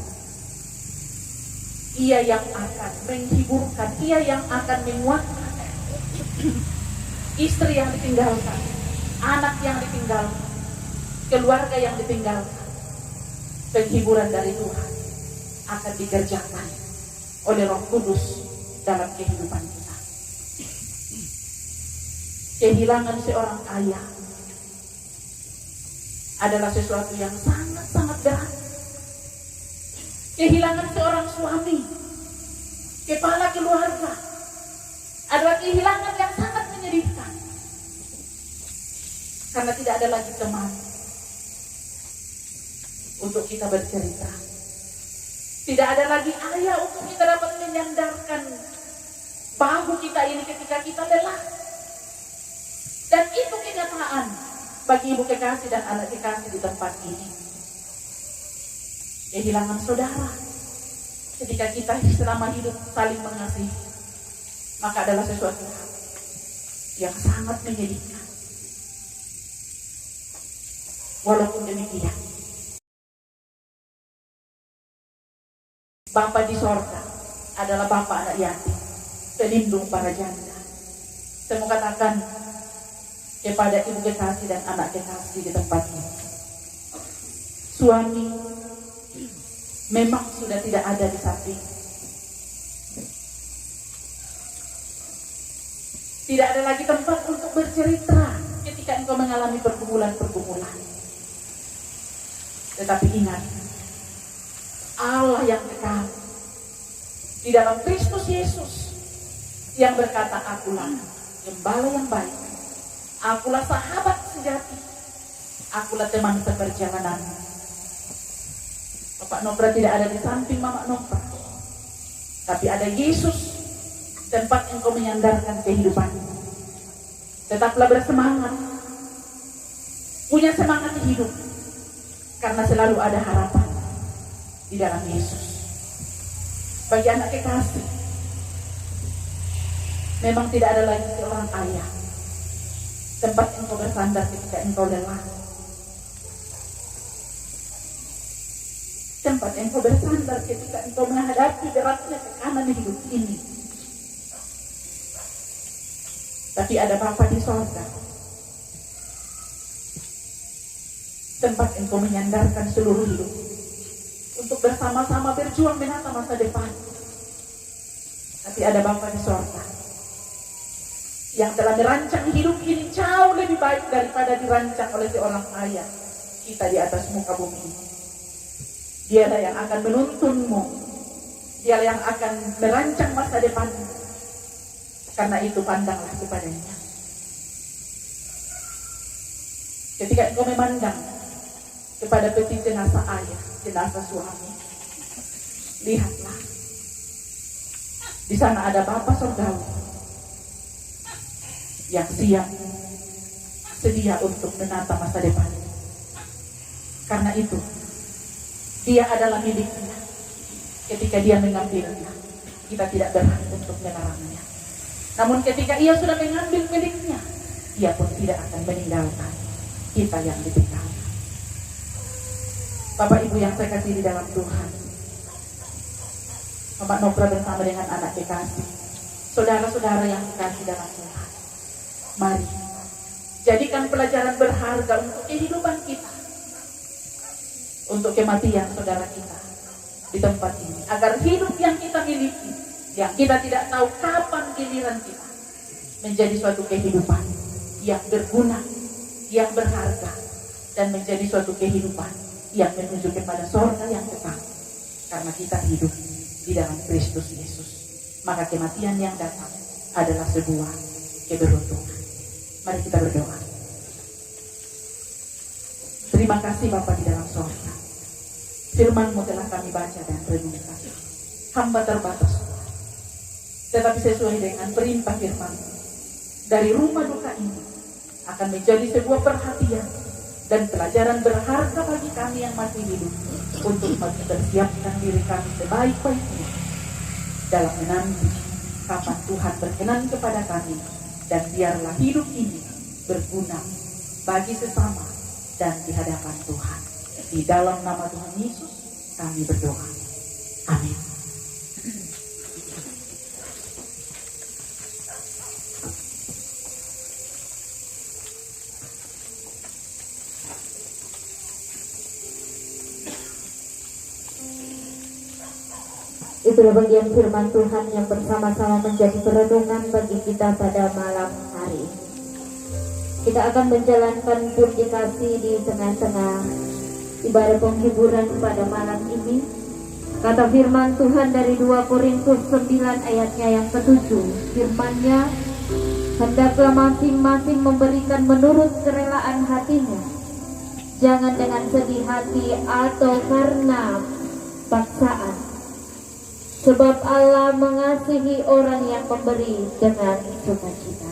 Ia yang akan menghiburkan, Ia yang akan menguatkan istri yang ditinggalkan, anak yang ditinggalkan, keluarga yang ditinggalkan. Penghiburan dari Tuhan akan dikerjakan oleh Roh Kudus dalam kehidupan kita. Kehilangan seorang ayah adalah sesuatu yang sangat-sangat berat. Kehilangan seorang suami, kepala keluarga, adalah kehilangan yang sangat menyedihkan. Karena tidak ada lagi teman untuk kita bercerita. Tidak ada lagi ayah untuk kita dapat menyandarkan bahu kita ini ketika kita lelah. Dan itu kenyataan bagi ibu kekasih dan anak kekasih di tempat ini. Kehilangan saudara ketika kita selama hidup saling mengasihi, maka adalah sesuatu yang sangat menyedihkan. Walaupun demikian, Bapa di sorga adalah Bapa anak yatim, pelindung para janda. Saya mau katakan kepada ibu kekasih dan anak kekasih di tempat ini, suami memang sudah tidak ada di samping. Tidak ada lagi tempat untuk bercerita ketika engkau mengalami pergumulan-pergumulan. Tetapi ingat, Allah yang kekal di dalam Kristus Yesus yang berkata, akulah gembala yang baik, akulah sahabat sejati, akulah teman seperjalanan. Bapak Nopra tidak ada di samping Mama Nopra, tapi ada Yesus, tempat engkau menyandarkan kehidupanmu. Tetaplah bersemangat, punya semangat hidup, karena selalu ada harapan di dalam Yesus. Bagi anak kekasih, memang tidak ada lagi seorang ayah, tempat engkau bersandar ketika engkau lelah, tempat engkau bersandar ketika engkau menghadapi beratnya tekanan hidup ini. Tapi ada Bapa di sorga, tempat engkau menyandarkan seluruh hidup. untuk bersama-sama berjuang menata masa depan. Tapi ada Bapa di sorga yang telah merancang hidup ini jauh lebih baik daripada dirancang oleh seorang ayah kita di atas muka bumi ini. Dialah yang akan menuntunmu, dialah yang akan merancang masa depanmu. Karena itu pandanglah kepadanya. Ketika engkau memandang kepada peti jenazah ayah, jenazah suami, lihatlah, di sana ada Bapa Surgawi yang siap sedia untuk menata masa depan. Karena itu dia adalah miliknya. Ketika dia mengambilnya, kita tidak berhak untuk melarangnya. Namun ketika ia sudah mengambil miliknya, ia pun tidak akan meninggalkan kita yang ditinggalkan. Bapak Ibu yang saya kasih di dalam Tuhan, Bapak Nopra bersama dengan anak kekasih, saudara-saudara yang dikasih dalam Tuhan, mari jadikan pelajaran berharga untuk kehidupan kita, untuk kematian saudara kita di tempat ini, agar hidup yang kita miliki, yang kita tidak tahu kapan giliran kita, menjadi suatu kehidupan yang berguna, yang berharga, dan menjadi suatu kehidupan yang menuju kepada surga yang kekal. Karena kita hidup di dalam Kristus Yesus, maka kematian yang datang adalah sebuah keberuntungan. Mari kita berdoa. Terima kasih Bapa di dalam surga. Firman-Mu telah kami baca dan renungkan. Hamba terbatas, tetapi sesuai dengan perintah Firman-Mu, dari rumah duka ini akan menjadi sebuah perhatian dan pelajaran berharga bagi kami yang masih hidup, untuk mempersiapkan diri kami sebaik-baiknya dalam menanti kapan Tuhan berkenan kepada kami, dan biarlah hidup ini berguna bagi sesama dan di hadapan Tuhan. Di dalam nama Tuhan Yesus kami berdoa. Amin. Itulah bagian firman Tuhan yang bersama-sama menjadi perenungan bagi kita pada malam hari ini. Kita akan menjalankan purifikasi di tengah-tengah ibadah penghiburan pada malam ini. Kata firman Tuhan dari 2 Korintus 9 ayatnya yang ke-7. Firman-Nya, hendaklah masing-masing memberikan menurut kerelaan hatinya, jangan dengan sedih hati atau karena paksaan. Sebab Allah mengasihi orang yang memberi dengan sukacita.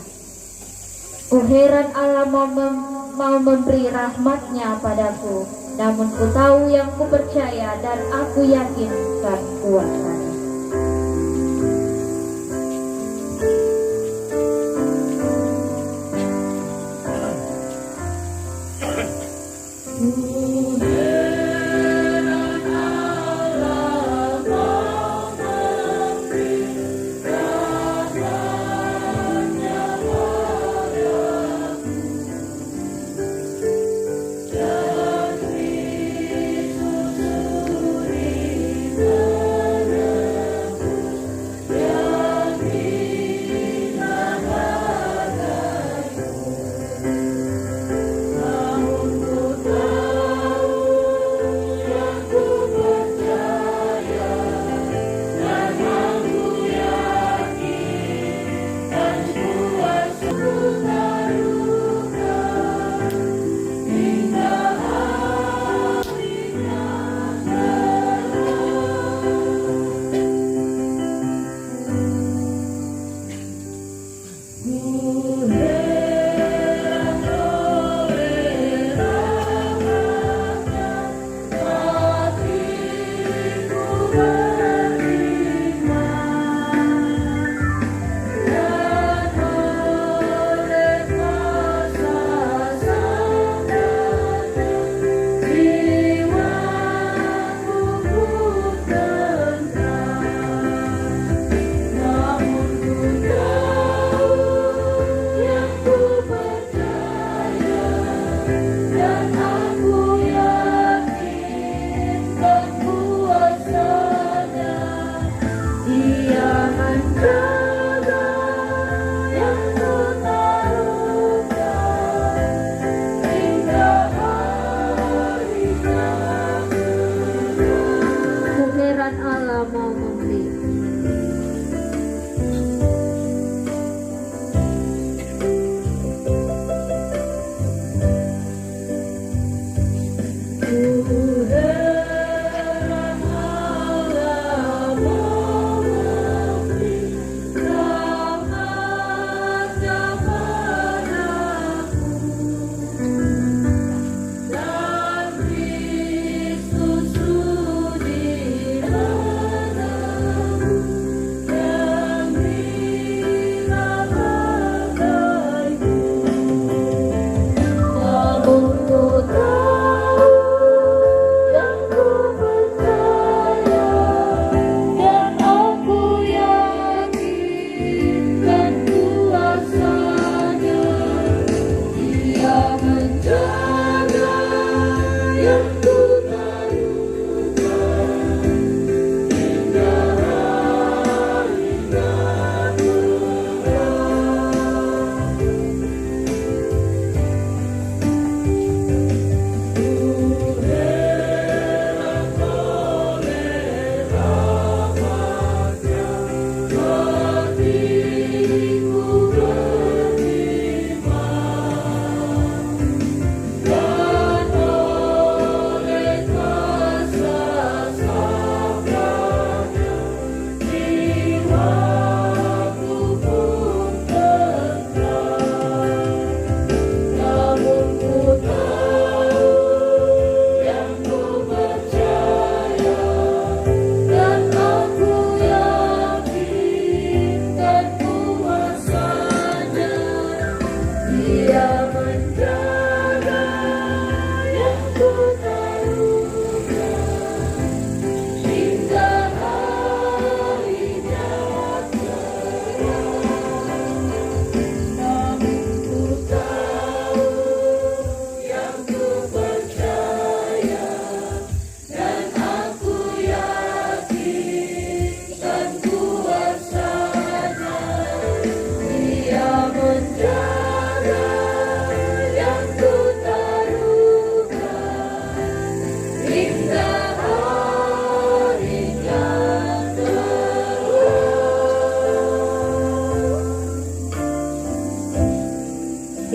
Kuheran Allah mau memberi rahmat-Nya padaku, namun ku tahu yang ku percaya dan aku yakin kan kuasanya.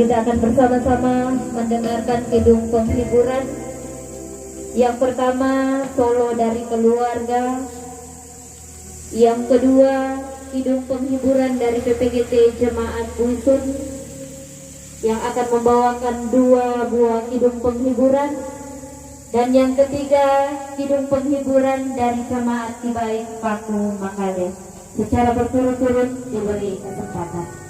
Kita akan bersama-sama mendengarkan kidung penghiburan. Yang pertama, solo dari keluarga. Yang kedua, kidung penghiburan dari PPGT Jemaat Busun yang akan membawakan 2 buah kidung penghiburan. Dan yang ketiga, kidung penghiburan dari Jemaat Tibaik Paku Makale. Secara berturut-turut diberi kesempatan.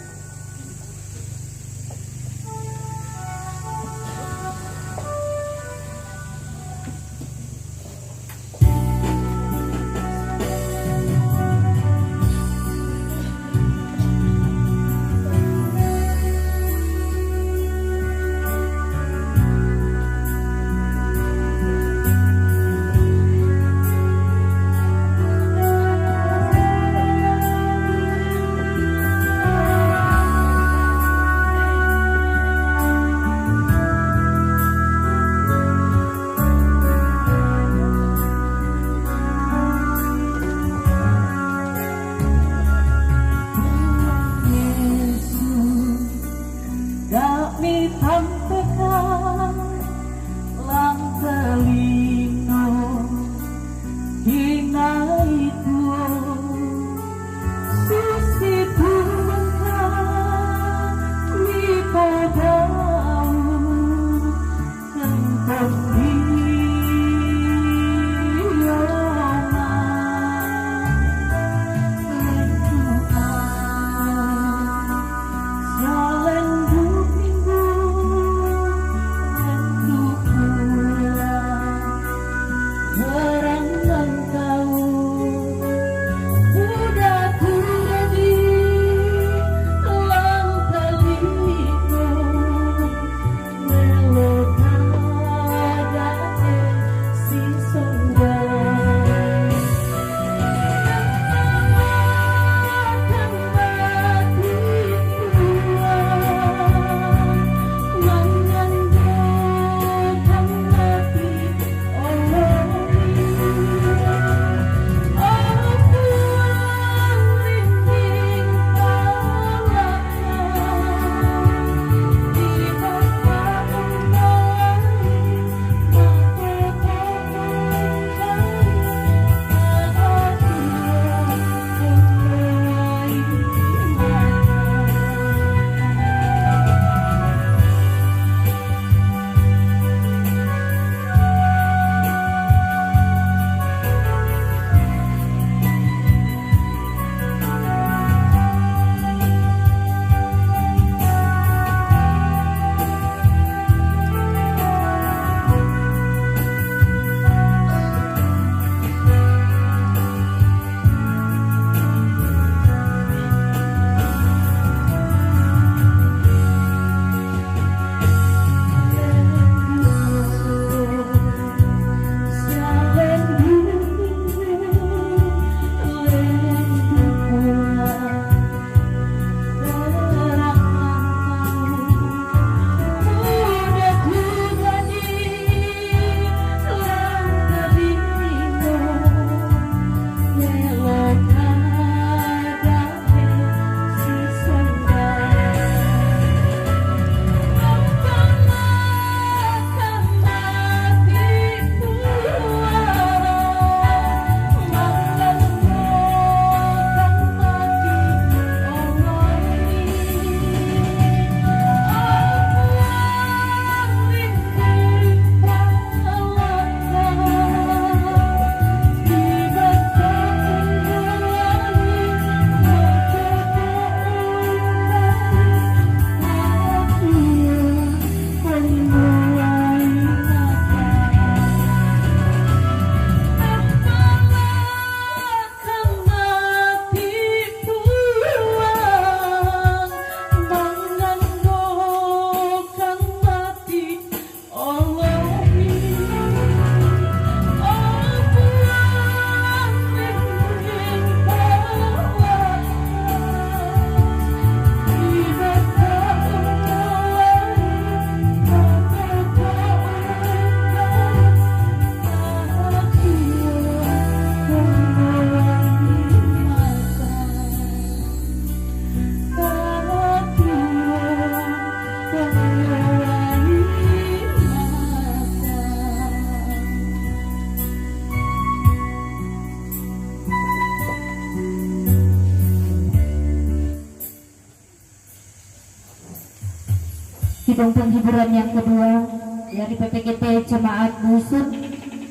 sidang penghiburan yang kedua dari PPKP Jemaat Dusun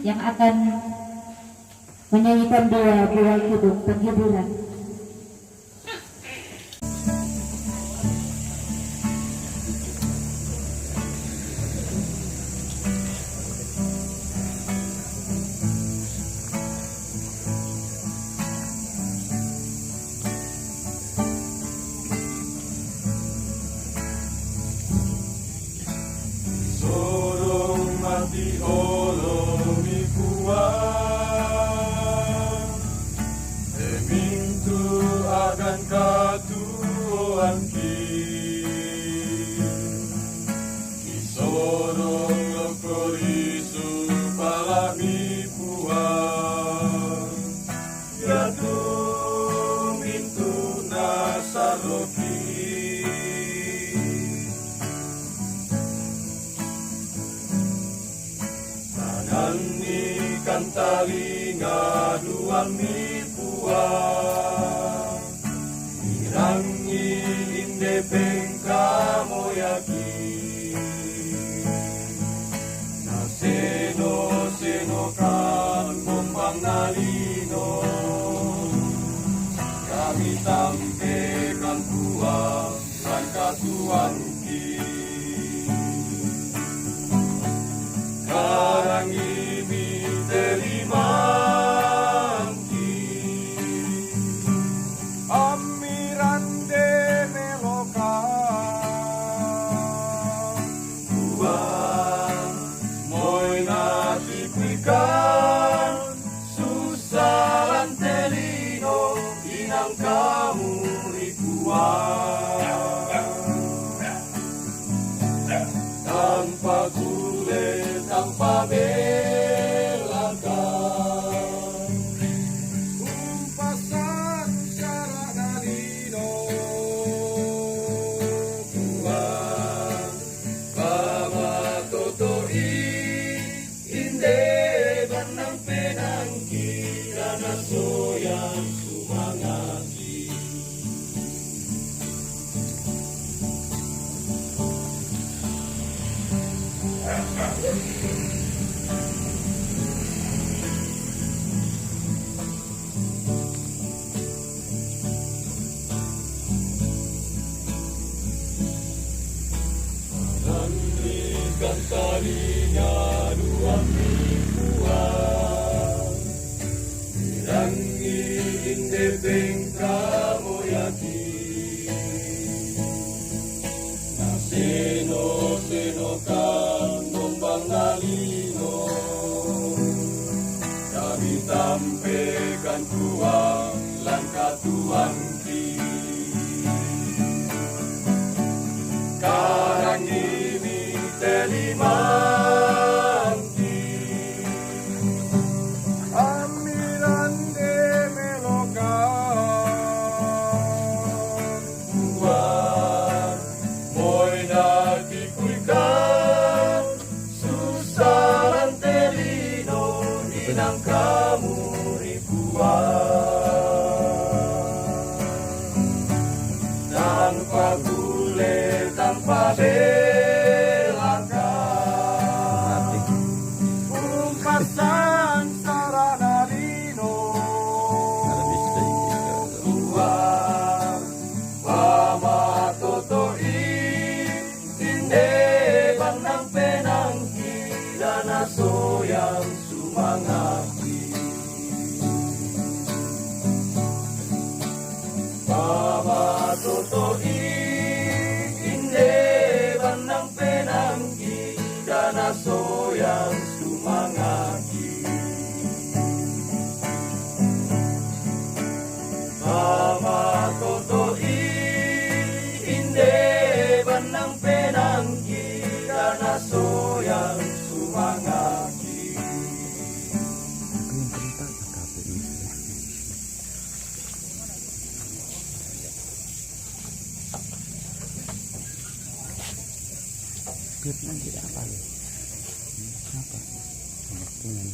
yang akan menyanyikan dua buah kidung penghiburan. Sorong mati olong ikuan Emintu akan katuan ki Kisorong lokorisu palami puan Yatu mintu nasaroki Ikan tali ngaduan mi puan Irangi inde pengka moyaki Naseno seno kan bombang nalino Kami sampaikan puan dan katuan ki Karang ini terimanti Amirande meloka Buang Moy nasi pikan Susah lantelino Inang kamu rikuan Tanpa kulit tanpa belakan umpasan syarat nalino Tuhan Bama totoi inde banang penangki dana soyan sumangaki Ikan talinya dua mingguan Irangi inde bengka moyaki Naseno seno kan gombang nalino Kami sampaikan tuang langkah tuang ki Karang ini terimanti Amirande melokan Buat moy nati kuikan Susah lantelino Inang kamu ribuan Tanpa gule tanpa belakan Umpasan sarana lino Tuhan Mama totoi Inde banang penangki Dana soyang sumangaki Mama totoi Banang penangki dana soyang sumangaki Mama totoi inde banang penangki dana soyang sumangaki Biar nanti apa ya? Apa? Dengan